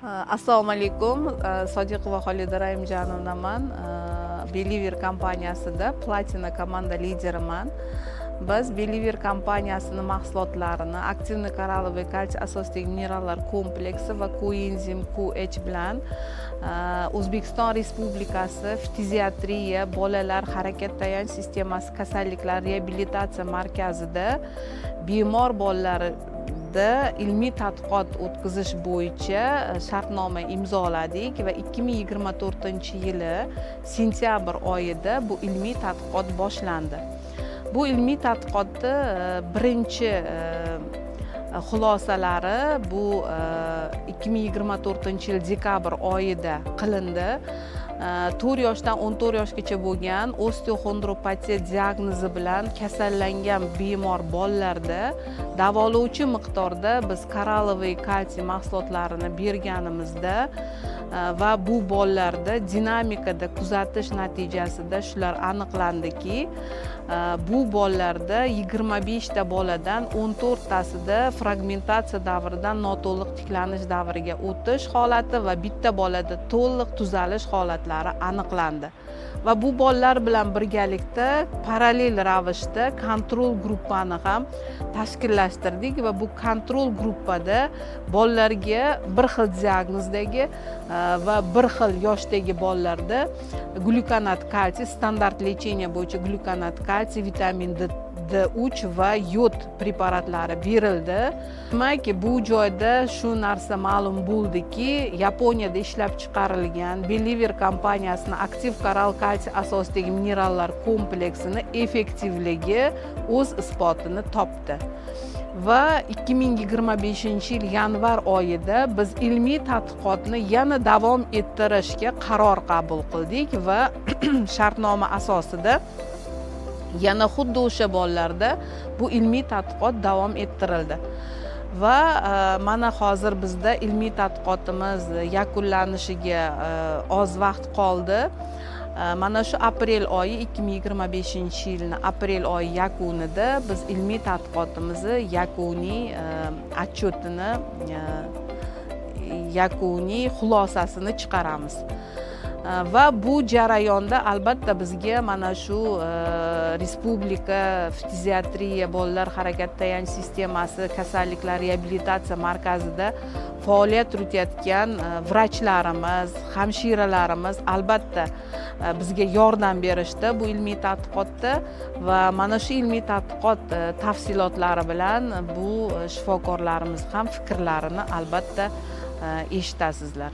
Assalomu alaykum. Sodiqova Xolida Raimjonovnaman. Believer kompaniyasida Platina komanda lideriman. Biz Believer kompaniyasining mahsulotlarini aktivniy koralloviy kalsiy asosidagi minerallar kompleksi va koenzim QH bilan O'zbekiston Respublikasi fiziatriya bolalar harakat tayanch sistemasi kasalliklar reabilitatsiya markazida bemor bolalarda ilmiy tadqiqot o'tkazish bo'yicha shartnoma imzoladik va 2024-yili sentyabr oyida bu ilmiy tadqiqot boshlandi. Bu ilmiy tadqiqotni birinchi xulosalari bu 2024-yil dekabr oyida qilindi. 4 yoshdan 14 yoshgacha bo'lgan osteoxondropatiya diagnozi bilan kasallangan bemor bolalarda davolovchi miqdorda biz koralloviy kalsiy mahsulotlarini berganimizda va bu bolalarda dinamikada kuzatish natijasida shular aniqlandiki, bu bolalarda 25 ta boladan 14 tasida fragmentatsiya davridan noto'liq tiklanish davriga o'tish holati va bitta bolada to'liq tuzalish holatlari aniqlandi. Va bu bolalar bilan birgalikda parallel ravishda kontrol gruppani ham tashkillashtirdik va bu kontrol gruppada bolalarga bir xil diagnozdagi va bir xil yoshdagi bolalarda glyukonat kalsiy, standart lecheniya bo'yicha glyukonat kalsiy, vitamin D3 va yod preparatlari berildi. Demak, bu joyda shu narsa ma'lum bo'ldiki, Yaponiyada ishlab chiqarilgan Believer kompaniyasining aktiv koral kalsiy asosidagi minerallar kompleksini effektivligi o'z isbotini topdi. Va 2025-yil yanvar oyida biz ilmiy tadqiqotni yana davom ettirishga qaror qabul qildik va shartnoma asosida yana xuddi o'sha bolalarda bu ilmiy tadqiqot davom ettirildi. Va mana hozir bizda ilmiy tadqiqotimiz yakunlanishiga oz vaqt qoldi. Mana shu aprel oyi 2025-yilning aprel oyi yakunida biz ilmiy tadqiqotimizni yakuniy отчетini yakuniy xulosasini chiqaramiz. Va bu jarayonda albatta bizga mana shu Respublika fiziatriya bolalar harakat tayanch sistemasi kasalliklar reabilitatsiya markazida faoliyat yuritayotgan vrachlarimiz, hamshiralarimiz albatta bizga yordam berishdi bu ilmiy tadqiqotda va mana shu ilmiy tadqiqot tafsilotlari bilan bu shifokorlarimiz ham fikrlarini albatta eshitasizlar.